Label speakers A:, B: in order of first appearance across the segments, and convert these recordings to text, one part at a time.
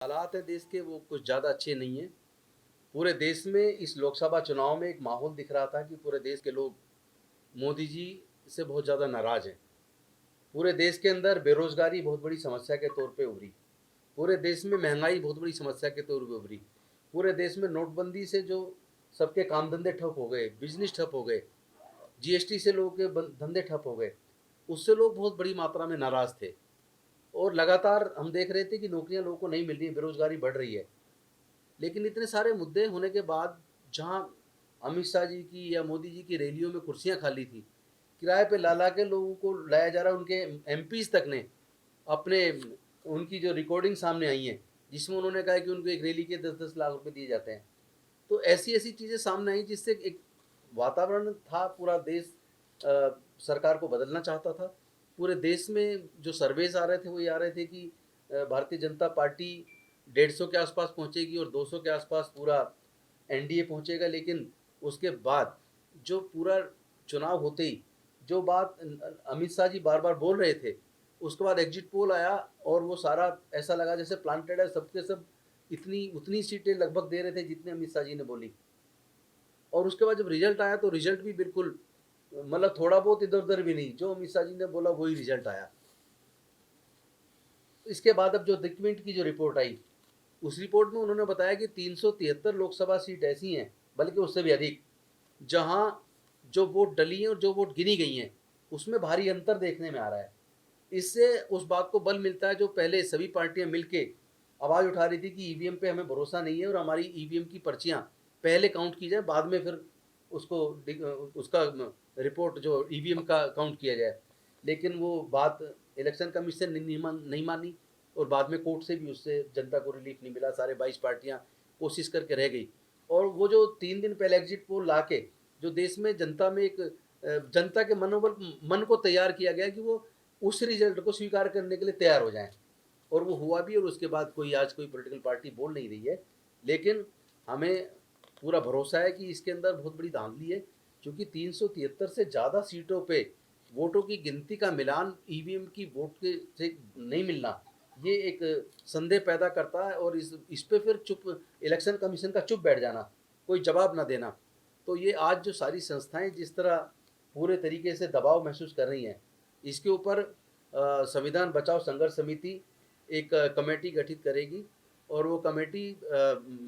A: हालात है देश के वो कुछ ज़्यादा अच्छे नहीं हैं। पूरे देश में इस लोकसभा चुनाव में एक माहौल दिख रहा था कि पूरे देश के लोग मोदी जी से बहुत ज़्यादा नाराज़ हैं। पूरे देश के अंदर बेरोज़गारी बहुत बड़ी समस्या के तौर पे उभरी। पूरे देश में महँगाई बहुत बड़ी समस्या के तौर पे उभरी। पूरे देश में नोटबंदी से जो सबके काम धंधे ठप हो गए, बिज़नेस ठप हो गए, जीएसटी से लोगों के धंधे ठप हो गए, उससे लोग बहुत बड़ी मात्रा में नाराज़ थे। और लगातार हम देख रहे थे कि नौकरियाँ लोगों को नहीं मिल रही हैं, बेरोज़गारी बढ़ रही है। लेकिन इतने सारे मुद्दे होने के बाद जहाँ अमित शाह जी की या मोदी जी की रैलियों में कुर्सियाँ खाली थी, किराए पे ला के लोगों को लाया जा रहा है। उनके एमपीज़ तक ने अपने उनकी जो रिकॉर्डिंग सामने आई हैं, जिसमें उन्होंने कहा है कि उनको एक रैली के 10-10 लाख रुपए दिए जाते हैं। तो ऐसी-ऐसी चीज़ें सामने आई जिससे एक वातावरण था, पूरा देश सरकार को बदलना चाहता था। पूरे देश में जो सर्वेस आ रहे थे वो ये आ रहे थे कि भारतीय जनता पार्टी 150 के आसपास पहुंचेगी और 200 के आसपास पूरा एनडीए पहुंचेगा। लेकिन उसके बाद जो पूरा चुनाव होते ही जो बात अमित शाह जी बार बार बोल रहे थे, उसके बाद एग्जिट पोल आया और वो सारा ऐसा लगा जैसे प्लांटेड है। सबके सब इतनी उतनी सीटें लगभग दे रहे थे जितने अमित शाह जी ने बोली। और उसके बाद जब रिजल्ट आया तो रिजल्ट भी बिल्कुल मतलब थोड़ा बहुत इधर उधर भी नहीं, जो अमित शाह जी ने बोला वही रिजल्ट आया। इसके बाद अब जो दिक्विंट की जो रिपोर्ट आई, उस रिपोर्ट में उन्होंने बताया कि 373 लोकसभा सीट ऐसी हैं, बल्कि उससे भी अधिक, जहां जो वोट डली हैं और जो वोट गिनी गई हैं उसमें भारी अंतर देखने में आ रहा है। इससे उस बात को बल मिलता है जो पहले सभी पार्टियां मिलके आवाज़ उठा रही थी कि ईवीएम पे हमें भरोसा नहीं है और हमारी ईवीएम की पर्चियां पहले काउंट की जाए, बाद में फिर उसको उसका रिपोर्ट जो ईवीएम का काउंट किया जाए। लेकिन वो बात इलेक्शन कमीशन ने नहीं मानी और बाद में कोर्ट से भी उससे जनता को रिलीफ नहीं मिला। सारे 22 पार्टियां कोशिश करके रह गई। और वो जो 3 दिन पहले एग्जिट पोल ला के जो देश में जनता में एक जनता के मनोबल मन को तैयार किया गया कि वो उस रिजल्ट को स्वीकार करने के लिए तैयार हो जाएं, और वो हुआ भी। और उसके बाद कोई आज कोई पॉलिटिकल पार्टी बोल नहीं रही है, लेकिन हमें पूरा भरोसा है कि इसके अंदर बहुत बड़ी धांधली है, क्योंकि 373 से ज़्यादा सीटों पे वोटों की गिनती का मिलान ईवीएम की वोट के से नहीं मिलना, ये एक संदेह पैदा करता है। और इस पे फिर चुप इलेक्शन कमीशन का चुप बैठ जाना, कोई जवाब ना देना। तो ये आज जो सारी संस्थाएं जिस तरह पूरे तरीके से दबाव महसूस कर रही हैं, इसके ऊपर संविधान बचाओ संघर्ष समिति एक कमेटी गठित करेगी। और वो कमेटी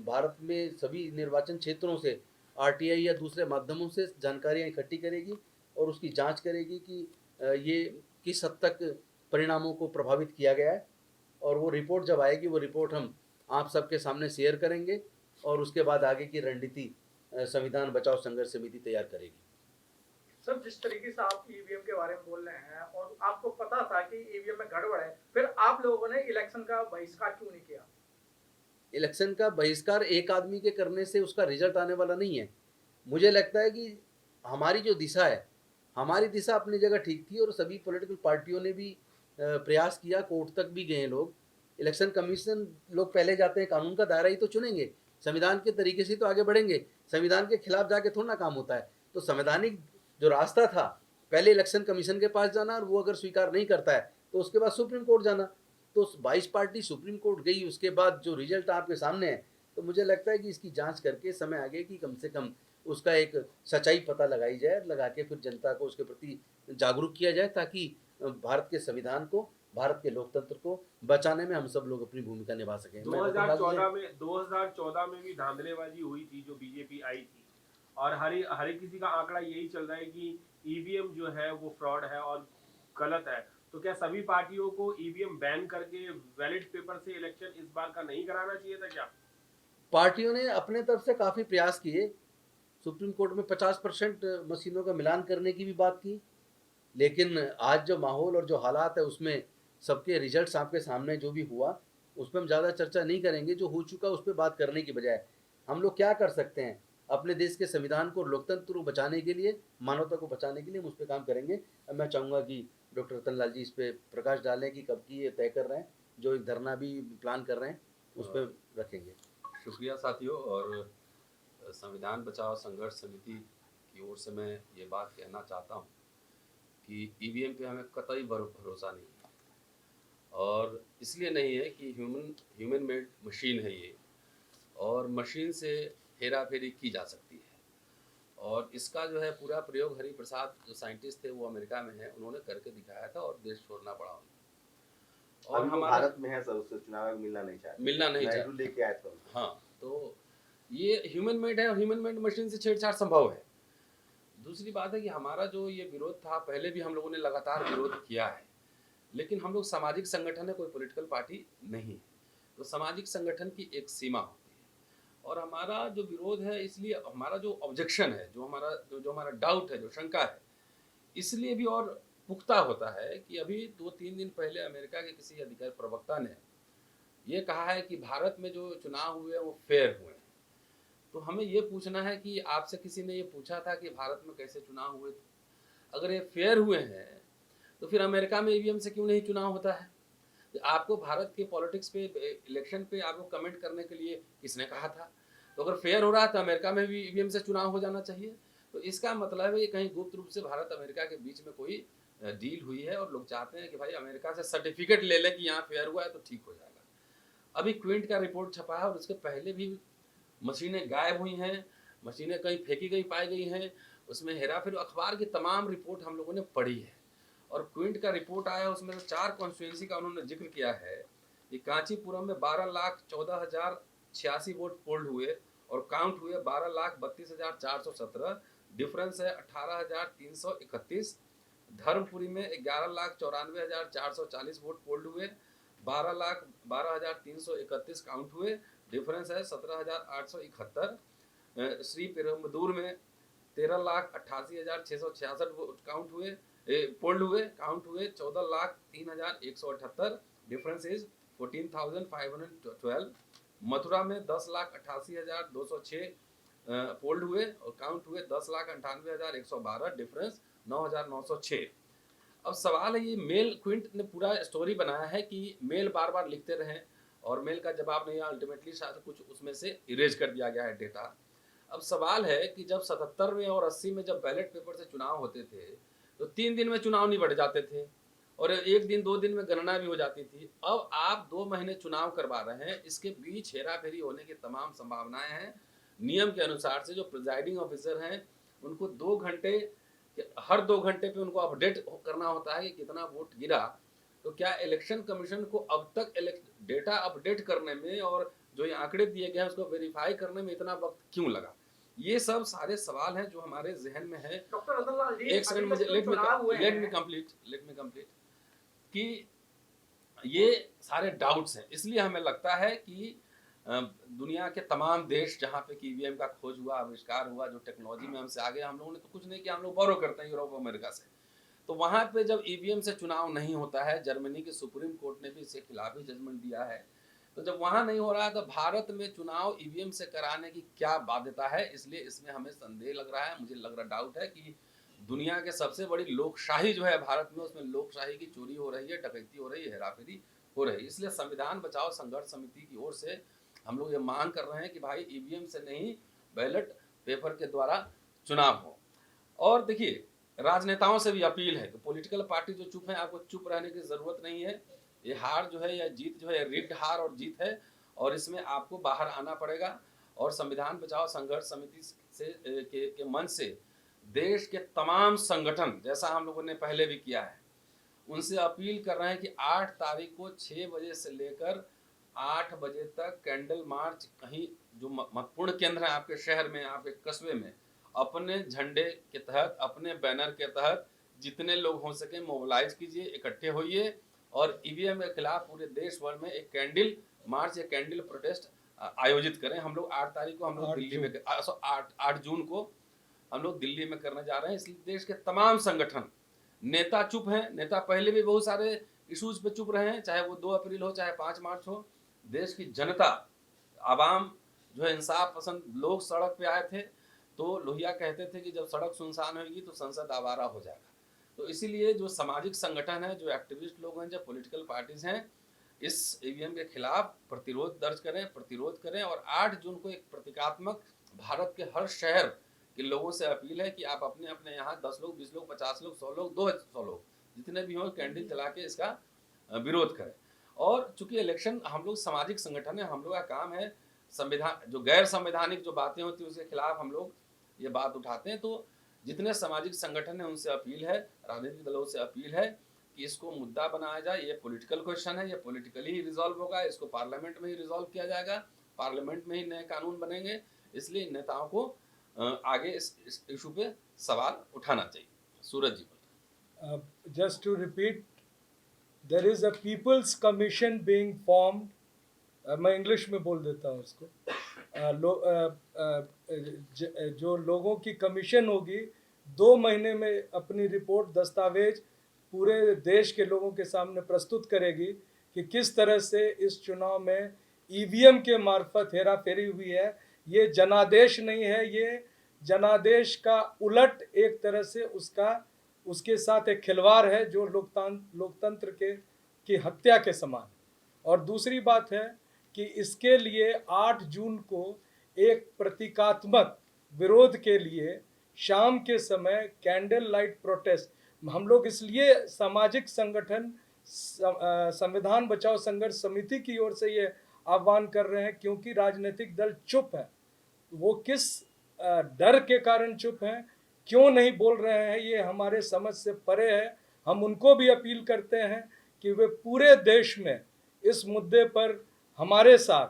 A: भारत में सभी निर्वाचन क्षेत्रों से आरटीआई या दूसरे माध्यमों से जानकारियाँ इकट्ठी करेगी और उसकी जांच करेगी कि ये किस हद तक परिणामों को प्रभावित किया गया है। और वो रिपोर्ट जब आएगी, वो रिपोर्ट हम आप सबके सामने शेयर करेंगे और उसके बाद आगे की रणनीति संविधान बचाओ संघर्ष समिति तैयार करेगी।
B: सर, जिस तरीके से आप ईवीएम के बारे में बोल रहे हैं और आपको पता था कि ईवीएम में गड़बड़ है, फिर आप लोगों ने इलेक्शन का बहिष्कार क्यों नहीं किया?
A: इलेक्शन का बहिष्कार एक आदमी के करने से उसका रिजल्ट आने वाला नहीं है। मुझे लगता है कि हमारी जो दिशा है, हमारी दिशा अपनी जगह ठीक थी और सभी पॉलिटिकल पार्टियों ने भी प्रयास किया, कोर्ट तक भी गए लोग। इलेक्शन कमीशन, लोग पहले जाते हैं, कानून का दायरा ही तो चुनेंगे, संविधान के तरीके से तो आगे बढ़ेंगे। संविधान के खिलाफ जाके थोड़ा ना काम होता है। तो संवैधानिक जो रास्ता था, पहले इलेक्शन कमीशन के पास जाना, और वो अगर स्वीकार नहीं करता है तो उसके बाद सुप्रीम कोर्ट जाना। तो 22 पार्टी सुप्रीम कोर्ट गई, उसके बाद जो रिजल्ट आपके सामने है, तो मुझे लगता है कि इसकी जांच करके समय आ गया कि कम से कम उसका एक सच्चाई पता लगाई जाए, लगा के फिर जनता को उसके प्रति जागरूक किया जाए, ताकि भारत के संविधान को, भारत के लोकतंत्र को बचाने में हम सब लोग अपनी भूमिका निभा सकें। मैं डॉक्टर लाल जी
C: 2014 में भी धांधलेबाजी हुई थी, जो बीजेपी आई थी, और हर एक किसी का आंकड़ा यही चल रहा है कि ईवीएम जो है वो फ्रॉड है और गलत है। तो क्या सभी पार्टियों को ईवीएम बैन करके वैलिड पेपर से इलेक्शन इस बार का नहीं कराना चाहिए था क्या?
A: पार्टियों ने अपने तरफ से काफ़ी प्रयास किए, सुप्रीम कोर्ट में 50% मशीनों का मिलान करने की भी बात की। लेकिन आज जो माहौल और जो हालात है, उसमें सबके रिजल्ट्स आपके सामने जो भी हुआ, उस पर हम ज़्यादा चर्चा नहीं करेंगे। जो हो चुका उस पर बात करने की बजाय हम लोग क्या कर सकते हैं, अपने देश के संविधान को, लोकतंत्र को बचाने के लिए, मानवता को बचाने के लिए हम उस पर काम करेंगे। अब मैं चाहूँगा कि डॉक्टर रतन लाल जी इस पर प्रकाश डालें कि कब की ये तय कर रहे हैं, जो एक धरना भी प्लान कर रहे हैं उस पर रखेंगे।
D: शुक्रिया साथियों। और संविधान बचाओ संघर्ष समिति की ओर से मैं ये बात कहना चाहता हूँ कि ईवीएम पे हमें कतई भरोसा नहीं है। और इसलिए नहीं है कि ह्यूमन मेड मशीन है ये, और मशीन से हेरा फेरी की जा सकती है। और इसका जो है पूरा प्रयोग हरिप्रसाद जो साइंटिस्ट थे वो अमेरिका में है, उन्होंने करके दिखाया था और देश छोड़ना पड़ा उनको। और
E: अभी वो
D: हमारा
E: भारत में है सर, उससे चुनाव में मिलना नहीं चाहते।
D: नाहिद
E: नायडू लेके आए थे उनको।
D: हाँ, तो ये ह्यूमन मेड है और ह्यूमन मेड मशीन से छेड़छाड़ संभव है। दूसरी बात है कि हमारा जो ये विरोध था, पहले भी हम लोगों ने लगातार विरोध किया है, लेकिन हम लोग सामाजिक संगठन है, कोई पॉलिटिकल पार्टी नहीं है, तो सामाजिक संगठन की एक सीमा होती है। और हमारा जो विरोध है, इसलिए हमारा जो ऑब्जेक्शन है, जो हमारा डाउट है, जो शंका है, इसलिए भी और पुख्ता होता है कि अभी 2-3 दिन पहले अमेरिका के किसी अधिकारी प्रवक्ता ने ये कहा है कि भारत में जो चुनाव हुए वो फेयर हुए हैं। तो हमें ये पूछना है कि आपसे किसी ने ये पूछा था कि भारत में कैसे चुनाव हुए थे? अगर ये फेयर हुए हैं तो फिर अमेरिका में ईवीएम से क्यों नहीं चुनाव होता है? आपको भारत के पॉलिटिक्स पे, इलेक्शन पे आपको कमेंट करने के लिए किसने कहा था? तो अगर फेयर हो रहा है तो अमेरिका में भी ईवीएम से चुनाव हो जाना चाहिए। तो इसका मतलब है ये कहीं गुप्त रूप से भारत अमेरिका के बीच में कोई डील हुई है और लोग चाहते हैं कि भाई अमेरिका से सर्टिफिकेट ले लें कि यहाँ फेयर हुआ है तो ठीक हो जाएगा। अभी क्विंट का रिपोर्ट छपा है और उसके पहले भी मशीनें गायब हुई हैं, मशीनें कहीं फेंकी गई पाई गई हैं, उसमें हेरा फेरी, अखबार की तमाम रिपोर्ट हम लोगों ने पढ़ी है। और क्विंट का रिपोर्ट आया, उसमें से 4 कॉन्स्टिट्यूंसी का उन्होंने जिक्र किया है कि कांचीपुरम में 12,14,086 वोट पोल्ड हुए और काउंट हुए 12,32,417, डिफरेंस है 18,331। धर्मपुरी में 11,94,440 वोट पोल्ड हुए, 12,12,331 काउंट हुए, डिफरेंस है 17,871। श्री पेरुम्बदूर में 13,88,666 वोट काउंट हुए, पोल्ड हुए, काउंट हुए 14,03,178, डिफरेंस इज 14,512। मथुरा में 10,88,206 पोल्ड हुए और काउंट हुए 10,98,112, डिफरेंस 9,906। अब सवाल है, ये मेल, क्विंट ने पूरा स्टोरी बनाया है कि मेल बार बार लिखते रहे और मेल का जवाब नहीं आया, अल्टीमेटली शायद कुछ उसमें से इरेज कर दिया गया है डेटा। अब सवाल है कि जब 77 में और 80 में जब बैलेट पेपर से चुनाव होते थे तो 3 दिन में चुनाव नहीं बढ़ जाते थे और 1 दिन 2 दिन में गणना भी हो जाती थी। अब आप 2 महीने चुनाव करवा रहे हैं, इसके बीच हेरा फेरी होने की तमाम संभावनाएं हैं। नियम के अनुसार से जो प्रिजाइडिंग ऑफिसर हैं उनको 2 घंटे, हर 2 घंटे पे उनको अपडेट करना होता है कि कितना वोट गिरा। तो क्या इलेक्शन कमीशन को अब तक डेटा अपडेट करने में और जो ये आंकड़े दिए गए हैं उसको वेरीफाई करने में इतना वक्त क्यों लगा? ये सब सारे सवाल हैं जो हमारे जहन में है।
B: डॉक्टर रतनलाल जी,
D: एक सेकंड मुझे, लेट मी कंप्लीट कि ये सारे डाउट्स हैं, इसलिए हमें लगता है कि दुनिया के तमाम देश जहाँ पे कि ईवीएम का खोज हुआ, आविष्कार हुआ, जो टेक्नोलॉजी में हमसे आगे, हम लोगों ने तो कुछ नहीं किया, हम लोग बोरो करते हैं यूरोप अमेरिका से। तो वहाँ पे जब ईवीएम से चुनाव नहीं होता है, जर्मनी की सुप्रीम कोर्ट ने भी इसके खिलाफ ही जजमेंट दिया है, तो जब वहाँ नहीं हो रहा है तो भारत में चुनाव ईवीएम से कराने की क्या बाध्यता है? इसलिए इसमें हमें संदेह लग रहा है, मुझे लग रहा डाउट है कि दुनिया के सबसे बड़ी लोकशाही जो है भारत में, उसमें लोकशाही की चोरी हो रही है, डकैती हो रही है, हेराफेरी हो रही है। इसलिए संविधान बचाओ संघर्ष समिति की ओर से हम लोग ये मांग कर रहे हैं कि भाई ईवीएम से नहीं, बैलेट पेपर के द्वारा चुनाव हो। और देखिए, राजनेताओं से भी अपील है कि पॉलिटिकल पार्टी जो चुप है, आपको चुप रहने की जरूरत नहीं है। ये हार जो है या जीत जो है, रिग्ड हार और जीत है, और इसमें आपको बाहर आना पड़ेगा। और संविधान बचाओ संघर्ष समिति से के मंच से देश के तमाम संगठन, जैसा हम लोगों ने पहले भी किया है, उनसे अपील कर रहे हैं कि 8 तारीख को 6 बजे से लेकर 8 बजे तक कैंडल मार्च, कहीं जो महत्वपूर्ण केंद्र है आपके शहर में, आपके कस्बे में, अपने झंडे के तहत, अपने बैनर के तहत जितने लोग हो सके मोबिलाइज कीजिए, इकट्ठे होइए और ईवीएम के खिलाफ पूरे देश भर में एक कैंडल मार्च या कैंडल प्रोटेस्ट आयोजित करें। हम लोग 8 तारीख को हम लोग दिल्ली में, 8 जून को हम लोग दिल्ली में करने जा रहे हैं। इसलिए देश के तमाम संगठन, नेता चुप हैं, नेता पहले भी बहुत सारे इश्यूज पे चुप रहे हैं, चाहे वो 2 अप्रैल हो, चाहे 5 मार्च हो। देश की जनता, आवाम जो है, इंसाफ पसंद लोग सड़क पे आए थे, तो लोहिया कहते थे कि जब सड़क सुनसान होगी तो संसद आवारा हो जाएगा। तो इसीलिए जो सामाजिक संगठन है, जो एक्टिविस्ट लोग हैं, जो पॉलिटिकल पार्टीज हैं, इस ईवीएम के खिलाफ प्रतिरोध दर्ज करें, प्रतिरोध करें। और 8 जून को एक प्रतीकात्मक, भारत के हर शहर के लोगों से अपील है कि आप अपने अपने यहाँ 10 लोग, 20 लोग, 50 लोग, 100 लोग, 200 लोग, जितने भी हों, कैंडल जला के इसका विरोध करें। और चूंकि इलेक्शन हम लोग सामाजिक संगठन है, हम लोग का काम है संविधान जो गैर संवैधानिक जो बातें होती है उसके खिलाफ हम लोग ये बात उठाते हैं। तो जितने सामाजिक संगठन है उनसे अपील है, राजनीतिक दलों से अपील है कि इसको मुद्दा बनाया जाए। ये पॉलिटिकल क्वेश्चन है, ये पॉलिटिकली ही रिजॉल्व होगा, इसको पार्लियामेंट में ही रिजॉल्व किया जाएगा, पार्लियामेंट में ही नए कानून बनेंगे। इसलिए नेताओं को आगे इस इशू पे सवाल उठाना चाहिए। सूरज जी बोल।
F: Just to repeat, there is a people's commission being formed. मैं इंग्लिश में बोल देता हूँ उसको। जो लोगों की कमीशन होगी 2 महीने में अपनी रिपोर्ट दस्तावेज पूरे देश के लोगों के सामने प्रस्तुत करेगी कि किस तरह से इस चुनाव में ईवीएम के मार्फत हेरा फेरी हुई है। ये जनादेश नहीं है, ये जनादेश का उलट एक तरह से उसके साथ एक खिलवाड़ है जो लोकतंत्र की हत्या के समान। और दूसरी बात है कि इसके लिए 8 जून को एक प्रतीकात्मक विरोध के लिए शाम के समय कैंडल लाइट प्रोटेस्ट हम लोग इसलिए सामाजिक संगठन संविधान बचाओ संघर्ष समिति की ओर से ये आह्वान कर रहे हैं क्योंकि राजनीतिक दल चुप है। वो किस डर के कारण चुप हैं, क्यों नहीं बोल रहे हैं, ये हमारे समझ से परे है। हम उनको भी अपील करते हैं कि वे पूरे देश में इस मुद्दे पर हमारे साथ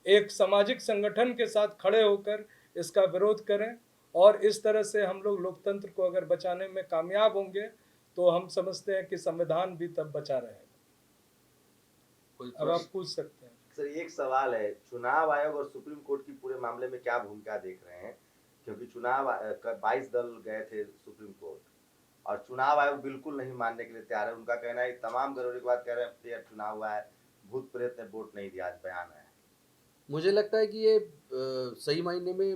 F: एक सामाजिक संगठन के साथ खड़े होकर इसका विरोध करें और इस तरह से हम लोग लोकतंत्र को अगर बचाने में कामयाब होंगे तो हम समझते हैं कि संविधान भी तब बचा रहेगा। अब आप पूछ सकते हैं।
E: सर एक सवाल है, चुनाव आयोग और सुप्रीम कोर्ट की पूरे मामले में क्या भूमिका देख रहे हैं? क्योंकि चुनाव 22 दल गए थे सुप्रीम कोर्ट और चुनाव आयोग बिल्कुल नहीं मानने के लिए तैयार है। उनका कहना है तमाम गड़बड़ी के बाद कह रहे हैं फेयर चुनाव हुआ है, भूत प्रेत ने वोट नहीं दिया, आज बयान है।
A: मुझे लगता है कि ये सही मायने में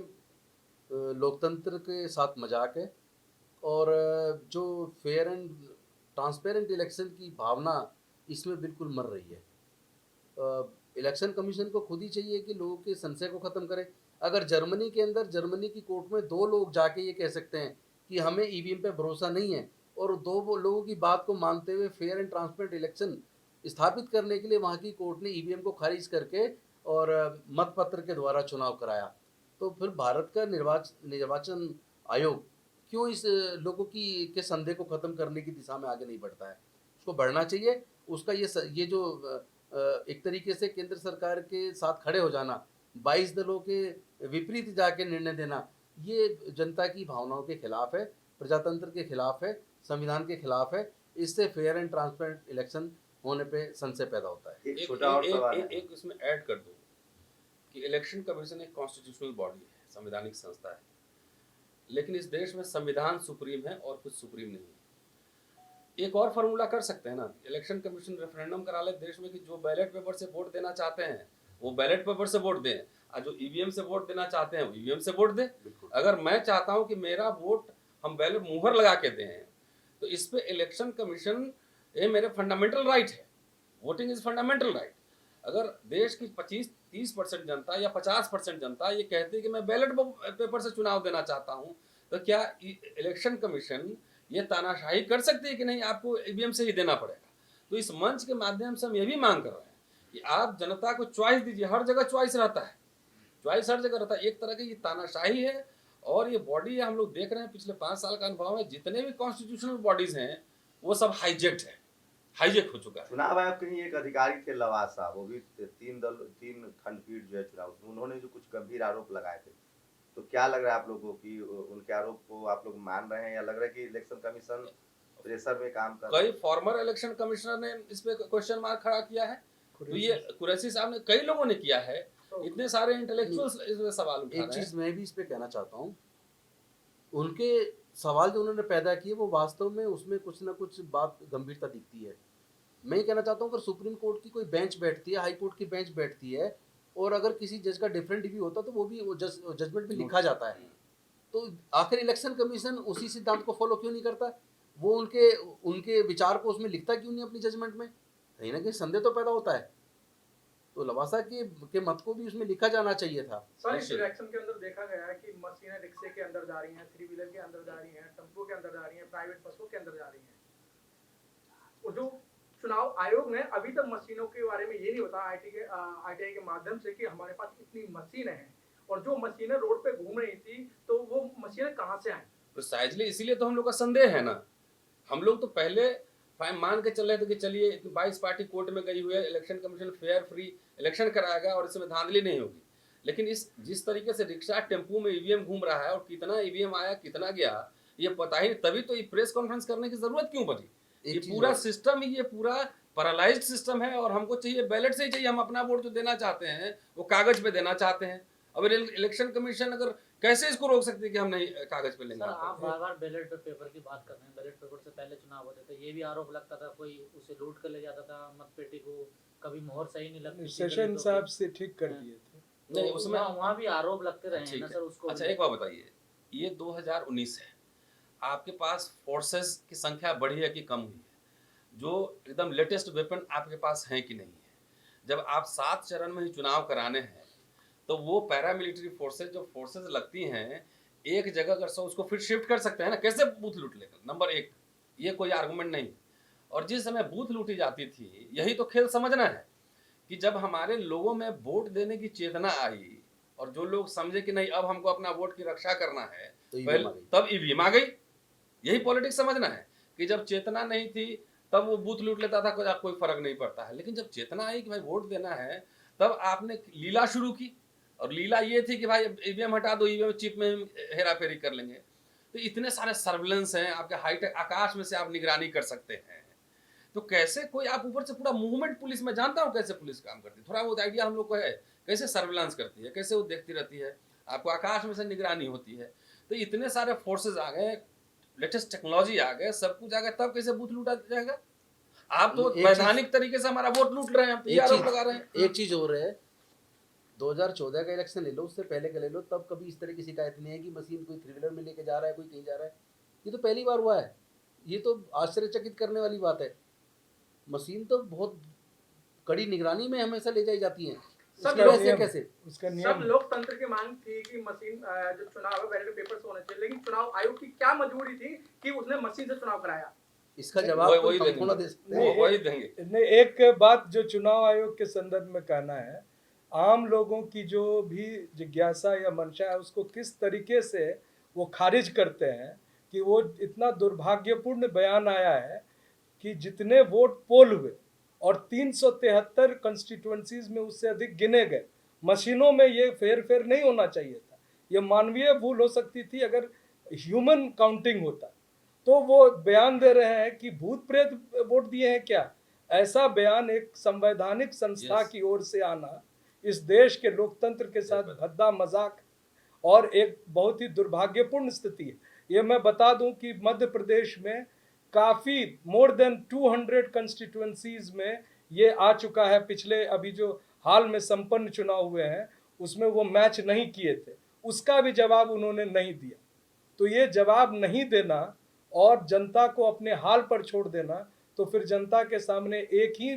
A: लोकतंत्र के साथ मजाक है और जो फेयर एंड ट्रांसपेरेंट इलेक्शन की भावना इसमें बिल्कुल मर रही है। इलेक्शन कमीशन को खुद ही चाहिए कि लोगों के संशय को ख़त्म करे। अगर जर्मनी के अंदर जर्मनी की कोर्ट में 2 लोग जाके ये कह सकते हैं कि हमें ईवीएम पे भरोसा नहीं है और 2 लोगों की बात को मानते हुए फेयर एंड ट्रांसपेरेंट इलेक्शन स्थापित करने के लिए वहाँ की कोर्ट ने ईवीएम को खारिज करके और मतपत्र के द्वारा चुनाव कराया, तो फिर भारत का निर्वाचन आयोग क्यों इस लोगों के संदेह को ख़त्म करने की दिशा में आगे नहीं बढ़ता है? उसको बढ़ना चाहिए। उसका ये जो एक तरीके से केंद्र सरकार के साथ खड़े हो जाना, 22 दलों के विपरीत जाके निर्णय देना, ये जनता की भावनाओं के खिलाफ है, प्रजातंत्र के खिलाफ है, संविधान के खिलाफ है। इससे फेयर एंड ट्रांसपेरेंट इलेक्शन होने पे संशय पैदा होता है।
D: एक इसमें ऐड कर दूं कि इलेक्शन कमीशन एक कॉन्स्टिट्यूशनल बॉडी है, संवैधानिक संस्था है, लेकिन इस देश में संविधान सुप्रीम है और कुछ सुप्रीम नहीं है। एक और फार्मूला कर सकते हैं ना, इलेक्शन कमीशन रेफरेंडम करा ले देश में कि जो बैलेट पेपर से वोट देना चाहते हैं वो बैलेट पेपर से वोट दें और जो ईवीएम से वोट देना चाहते हैं वो ईवीएम से वोट दें। अगर मैं चाहता हूं कि मेरा वोट हम बैलेट मुहर लगा के दें तो इस पे इलेक्शन कमीशन, ये मेरे फंडामेंटल राइट है, वोटिंग इज फंडामेंटल राइट। अगर देश की 25-30% जनता या 50% जनता ये कहती है कि मैं बैलेट पेपर से चुनाव देना चाहता हूं, तो क्या इलेक्शन कमीशन ये तानाशाही कर सकती है कि नहीं आपको ईवीएम से ही देना पड़ेगा? तो इस मंच के माध्यम से हम ये भी मांग कर रहे हैं कि आप जनता को चॉइस दीजिए। हर जगह चॉइस रहता है, चॉइस हर जगह रहता है। एक तरह की ये तानाशाही है और ये बॉडी हम लोग देख रहे हैं पिछले 5 साल का अनुभव है, जितने भी कॉन्स्टिट्यूशनल बॉडीज हैं वो सब हाईजेक हो चुका है।
E: चुनाव आयोग के ही एक अधिकारी थे लवाद साहब, वो भी 3 खंडपीठ जो है चुनाव, उन्होंने जो कुछ गंभीर आरोप लगाए थे, तो क्या लग रहा है आप लोगों की उनके आरोप को आप लोग मान रहे हैं या लग रहा है कि इलेक्शन कमीशन प्रेशर में काम कर रहा है?
D: कई फॉर्मर इलेक्शन कमिश्नर ने इस पे क्वेश्चन मार्क खड़ा किया है, तो ये कुरैशी साहब ने, कई लोगों ने किया है, इतने सारे इंटेलेक्चुअल्स इस पे सवाल उठा रहे हैं।
A: एक चीज मैं भी इस पे कहना चाहता हूँ, उनके सवाल जो उन्होंने पैदा किए वो वास्तव में उसमें कुछ ना कुछ बात गंभीरता दिखती है। मैं ये कहना चाहता हूँ अगर सुप्रीम कोर्ट की कोई बेंच बैठती है, हाई कोर्ट की बेंच बैठती है और अगर किसी जज का डिफरेंट रिव्यू होता तो वो भी जजमेंट में लिखा जाता है, तो आखिर इलेक्शन कमीशन उसी सिद्धांत को फॉलो क्यों नहीं करता? वो उनके विचार को उसमें लिखता क्यों नहीं अपनी जजमेंट में? कहीं ना कहीं संदेह तो पैदा होता है। तो लवासा के मत को भी उसमें लिखा जाना चाहिए था।
B: सर इस इलेक्शन के अंदर देखा गया है कि मशीनें रिक्शे के अंदर जा रही हैं, 3 व्हीलर के अंदर जा रही हैं, टेम्पो के अंदर जा रही हैं, प्राइवेट बसों के अंदर जा रही हैं। और जो चुनाव आयोग ने अभी तक मशीनों के बारे में ये नहीं बताया आरटीआई के माध्यम से कि हमारे पास इतनी मशीनें हैं, और जो मशीनें रोड पे घूम रही थी तो वो मशीनें कहाँ से आई?
D: प्रिसाइजली इसीलिए तो हम लोग का संदेह है ना। हम लोग तो पहले मान के चल रहे थे कि चलिए 22 पार्टी कोर्ट में गई हुई है, election commission fair free election कराएगा और इसमें धांधली नहीं होगी। लेकिन इस जिस तरीके से रिक्शा टेम्पू में ईवीएम घूम रहा है और कितना ईवीएम आया कितना गया ये पता ही नहीं, तभी तो ये प्रेस कॉन्फ्रेंस करने की जरूरत क्यों पड़ी? ये पूरा सिस्टम ही ये पूरा पैरालाइज्ड सिस्टम है और हमको चाहिए बैलेट से ही चाहिए। हम अपना वोट जो देना चाहते हैं वो कागज पे देना चाहते हैं। अब इलेक्शन कमीशन अगर कैसे इसको रोक सकते हैं कि हम नहीं कागज पे लेंगे?
G: सर आप बार-बार बैलेट पेपर की बात कर रहे हैं। बैलेट पेपर से पहले चुनाव होते थे, ये भी आरोप लगता था कोई उसे लूट कर ले जाता था मतपेटी को, कभी मोहर सही नहीं लगती।
F: सेशन साहब से ठीक कर दिए थे।
D: नहीं उसमें
G: वहाँ भी आरोप लगते रहे हैं ना सर उसको।
D: अच्छा एक बात बताइए, ये 2019 है, आपके पास फोर्सेस की संख्या बढ़ी है कि कम हुई है? जो एकदम लेटेस्ट वेपन आपके पास है कि नहीं है? जब आप 7 चरण में ही चुनाव कराने हैं तो वो पैरामिलिट्री फोर्सेस जो फोर्सेस लगती हैं एक जगह अगर सो उसको फिर शिफ्ट कर सकते हैं ना, कैसे बूथ लूट लेकर? नंबर 1 ये कोई आर्गुमेंट नहीं। और जिस समय बूथ लूटी जाती थी यही तो खेल समझना है कि जब हमारे लोगों में वोट देने की चेतना आई और जो लोग समझे कि नहीं अब हमको अपना वोट की रक्षा करना है तब ईवीएम आ गई। यही पॉलिटिक्स समझना है कि जब चेतना नहीं थी तब वो बूथ लूट लेता था, कोई फर्क नहीं पड़ता है। लेकिन जब चेतना आई कि भाई वोट देना है तब आपने लीला शुरू की, और लीला ये थी कि भाई ईवीएम हटा दो, ईवीएम चिप में हेरा फेरी कर लेंगे। तो इतने सारे सर्विलेंस हैं आपके, हाईटेक आकाश में से आप निगरानी कर सकते हैं। तो कैसे कोई आप ऊपर से पूरा मूवमेंट पुलिस में जानता हूँ कैसे पुलिस काम करती है, थोड़ा बहुत आइडिया हम लोग को है कैसे सर्विलांस करती है, कैसे वो देखती रहती है, आपको आकाश में से निगरानी होती है। तो इतने सारे फोर्सेज आ गए, लेटेस्ट टेक्नोलॉजी आ गए, सब कुछ आ गया, तब कैसे बूथ लूटा जाएगा? आप तो वैधानिक तरीके से हमारा वोट लूट रहे हैं, आप आरोप लगा रहे हैं।
A: एक चीज हो रहा है, 2014 का इलेक्शन ले लो, उससे पहले का ले लो, तब कभी इस तरह की शिकायत नहीं है कि मशीन कोई 3 व्हीलर में लेके जा रहा है, कोई कहीं जा रहा है। ये तो पहली बार हुआ है। ये तो आश्चर्यचकित करने वाली बात है। मशीन तो बहुत कड़ी निगरानी में हमेशा ले जाई जाती है। कैसे
F: उसका
B: सब
F: नियम
B: लोकतंत्र की मांग थी कि मशीन जो चुनाव है बैलेट पेपर से होने चाहिए, लेकिन चुनाव आयोग की क्या मजबूरी थी कि उसने मशीन से चुनाव कराया?
A: इसका जवाब
D: वही
F: देंगे। नहीं, एक बात जो चुनाव आयोग के संदर्भ में कहना है, आम लोगों की जो भी जिज्ञासा या मंशा है उसको किस तरीके से वो खारिज करते हैं कि वो इतना दुर्भाग्यपूर्ण बयान आया है कि जितने वोट पोल हुए और 373 कंस्टिट्यूएंसीज में उससे अधिक गिने गए, मशीनों में ये फेर नहीं होना चाहिए था। ये मानवीय भूल हो सकती थी अगर ह्यूमन काउंटिंग होता। तो वो बयान दे रहे हैं कि भूत प्रेत वोट दिए हैं क्या? ऐसा बयान एक संवैधानिक संस्था की ओर से आना इस देश के लोकतंत्र के साथ भद्दा मजाक और एक बहुत ही दुर्भाग्यपूर्ण स्थिति है। ये मैं बता दूं कि मध्य प्रदेश में काफ़ी मोर देन 200 कंस्टिट्यूएंसीज में ये आ चुका है। पिछले अभी जो हाल में संपन्न चुनाव हुए हैं उसमें वो मैच नहीं किए थे, उसका भी जवाब उन्होंने नहीं दिया। तो ये जवाब नहीं देना और जनता को अपने हाल पर छोड़ देना, तो फिर जनता के सामने एक ही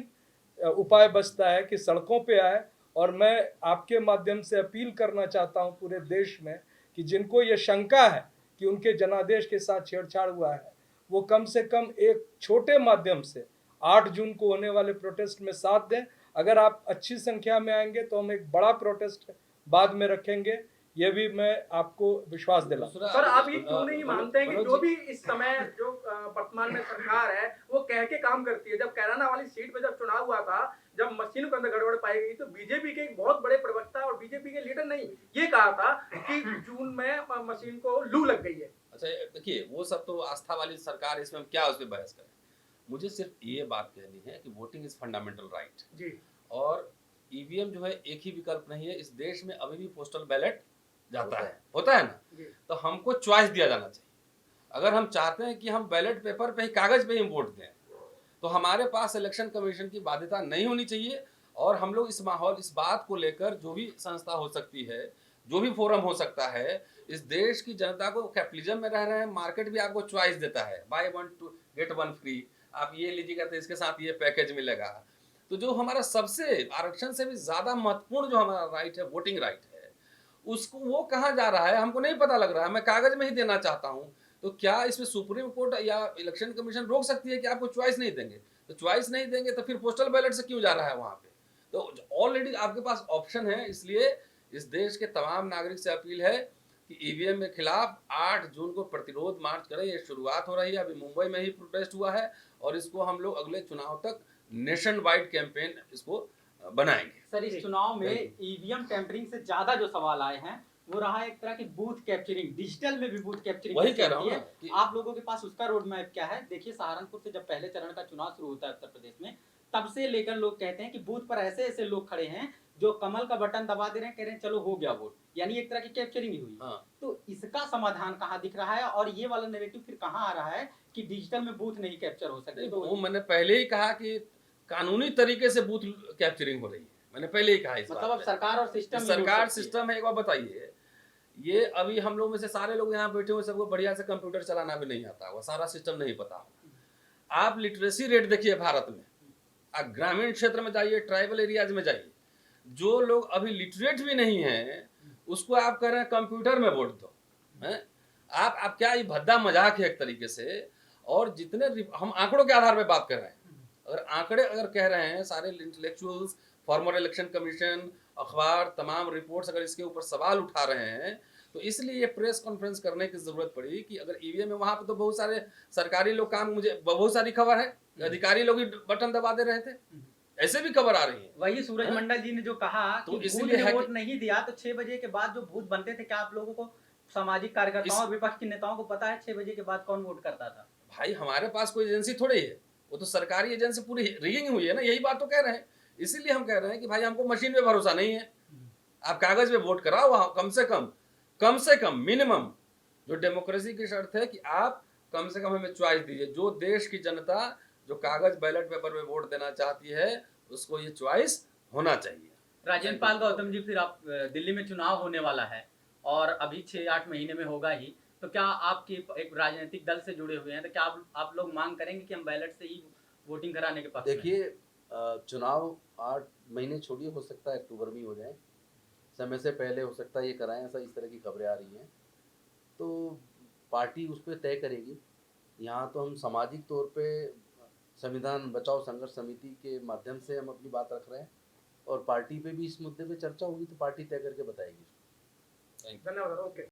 F: उपाय बचता है कि सड़कों पे आए। और मैं आपके माध्यम से अपील करना चाहता हूं पूरे देश में कि जिनको ये शंका है कि उनके जनादेश के साथ छेड़छाड़ हुआ है, वो कम से कम एक छोटे माध्यम से 8 जून को होने वाले प्रोटेस्ट में साथ दें। अगर आप अच्छी संख्या में आएंगे तो हम एक बड़ा प्रोटेस्ट बाद में रखेंगे, ये भी मैं आपको विश्वास दिलाऊं।
B: सर आप ये क्यों नहीं मानते हैं कि जो भी इस समय जो वर्तमान में सरकार है वो कह के काम करती है? जब कैराना वाली सीट पे जब चुनाव हुआ था, जब मशीनों के अंदर गड़बड़ पाई गई, तो बीजेपी के एक बहुत बड़े प्रवक्ता और बीजेपी के लीडर ने ये कहा था कि जून में मशीन को लू लग गई है।
D: अच्छा देखिए, वो सब तो आस्था वाली सरकार, इसमें हम क्या उस पर बहस करें। मुझे सिर्फ ये बात कहनी है कि वोटिंग इज फंडामेंटल राइट
B: जी,
D: और ईवीएम जो है एक ही विकल्प नहीं है। इस देश में अभी भी पोस्टल बैलेट जाता है, होता है ना। तो हमको चॉइस दिया जाना चाहिए। अगर हम चाहते हैं कि हम बैलेट पेपर पे ही, कागज पे ही वोट दें, तो हमारे पास इलेक्शन कमीशन की बाध्यता नहीं होनी चाहिए। और हम लोग इस माहौल, इस बात को लेकर जो भी संस्था हो सकती है, जो भी फोरम हो सकता है, इस देश की जनता को, कैपिटलिज्म में रह रहे हैं, मार्केट भी आपको चॉइस देता है, बाय 1 टू गेट 1 फ्री, आप ये लीजिएगा तो इसके साथ ये पैकेज मिलेगा। तो जो हमारा सबसे आरक्षण से भी ज्यादा महत्वपूर्ण जो हमारा राइट है, वोटिंग राइट है, उसको वो कहाँ जा रहा है हमको नहीं पता लग रहा है। मैं कागज में ही देना चाहता हूँ, तो क्या इसमें सुप्रीम कोर्ट या इलेक्शन कमीशन रोक सकती है कि आपको चॉइस नहीं देंगे? तो चॉइस नहीं देंगे तो फिर पोस्टल बैलेट से क्यों जा रहा है वहां पे? तो ऑलरेडी आपके पास ऑप्शन है, इसलिए इस देश के तमाम नागरिक से अपील है कि ईवीएम के खिलाफ 8 जून को प्रतिरोध मार्च करें। ये शुरुआत हो रही है, अभी मुंबई में ही प्रोटेस्ट हुआ है और इसको हम लोग अगले चुनाव तक नेशन वाइड कैंपेन इसको बनाएंगे।
H: सर, इस चुनाव में ईवीएम टेम्परिंग से ज्यादा जो सवाल आए हैं वो रहा एक तरह की बूथ कैप्चरिंग, डिजिटल में भी बूथ कैप्चरिंग।
D: वही कह रहा हूँ ना कि
H: आप लोगों के पास उसका रोड मैप क्या है? देखिए, सहारनपुर से जब पहले चरण का चुनाव शुरू होता है उत्तर प्रदेश में, तब से लेकर लोग कहते हैं कि बूथ पर ऐसे ऐसे लोग खड़े हैं जो कमल का बटन दबा दे रहे हैं, कह रहे हैं चलो हो गया वोट, यानी एक तरह की कैप्चरिंग ही हुई।
D: हाँ।
H: तो इसका समाधान कहाँ दिख रहा है और ये वाला नैरेटिव फिर कहाँ आ रहा है कि डिजिटल में बूथ नहीं कैप्चर हो सकते? तो
D: वो मैंने पहले ही कहा कि कानूनी तरीके से बूथ कैप्चरिंग हो रही है, मैंने पहले ही कहा। इस
H: मतलब अब सरकार और सिस्टम
D: सरकार सिस्टम है। एक बार बताइए, ये अभी हम लोग में से सारे लोग यहाँ बैठे हुए सबको बढ़िया से कंप्यूटर चलाना भी नहीं आता होगा, सारा सिस्टम नहीं पता होगा। आप लिटरेसी रेट देखिए भारत में, आप ग्रामीण क्षेत्र में जाइए, ट्राइबल एरियाज में जाइए, जो लोग अभी लिटरेट भी नहीं है उसको आप कह रहे हैं कंप्यूटर में वोट दो, हैं? आप क्या, ये भद्दा मजाक है एक तरीके से। और जितने हम आंकड़ों के आधार पे बात कर रहे हैं, अगर आंकड़े अगर कह रहे हैं सारे इंटेलेक्चुअल्स, फॉर्मर इलेक्शन कमीशन, अखबार, तमाम रिपोर्ट्स अगर इसके ऊपर सवाल उठा रहे हैं, तो इसलिए ये प्रेस कॉन्फ्रेंस करने की जरूरत पड़ी कि अगर ईवीएम में वहां पे तो बहुत सारे सरकारी लोग काम, मुझे बहुत सारी खबर है अधिकारी लोग ही बटन दबा दे रहे थे, ऐसे भी खबर आ रही है।
H: वही सूरज मंडल जी ने जो कहा
D: तो
H: कि
D: इसलिए
H: बूथ ने वोट नहीं दिया तो 6 बजे के बाद जो बूथ बनते थे, क्या आप लोगों को, सामाजिक कार्यकर्ताओं और विपक्ष के नेताओं को पता है 6 बजे के बाद कौन वोट करता था?
D: भाई हमारे पास कोई एजेंसी थोड़ी है, वो तो सरकारी एजेंसी पूरी रिगिंग हुई है ना, यही बात तो कह रहे हैं। इसीलिए हम कह रहे हैं कि भाई हमको मशीन पे भरोसा नहीं है, आप कागज पे वोट कराओ, वहां कम से कम मिनिमम जो डेमोक्रेसी की शर्त है कि आप कम से कम हमें चॉइस दीजिए। जो देश की जनता जो कागज बैलेट पेपर पे वोट देना चाहती है उसको ये चॉइस होना चाहिए।
H: राजेंद्र पाल गौतम जी, फिर आप, दिल्ली में चुनाव होने वाला है और अभी 6-8 महीने में होगा ही, तो क्या आपकी एक राजनीतिक दल से जुड़े हुए हैं, तो क्या आप लोग मांग करेंगे कि हम बैलेट से ही वोटिंग कराने के पक्ष में?
A: देखिए, चुनाव 8 महीने छोड़िए, हो सकता है अक्टूबर में हो जाए, समय से पहले हो सकता है ये कराएं, ऐसा इस तरह की खबरें आ रही हैं, तो पार्टी उस पर तय करेगी। यहाँ तो हम सामाजिक तौर पे संविधान बचाओ संघर्ष समिति के माध्यम से हम अपनी बात रख रहे हैं और पार्टी पे भी इस मुद्दे पे चर्चा होगी तो पार्टी तय करके बताएगी।
B: धन्यवाद। ओके।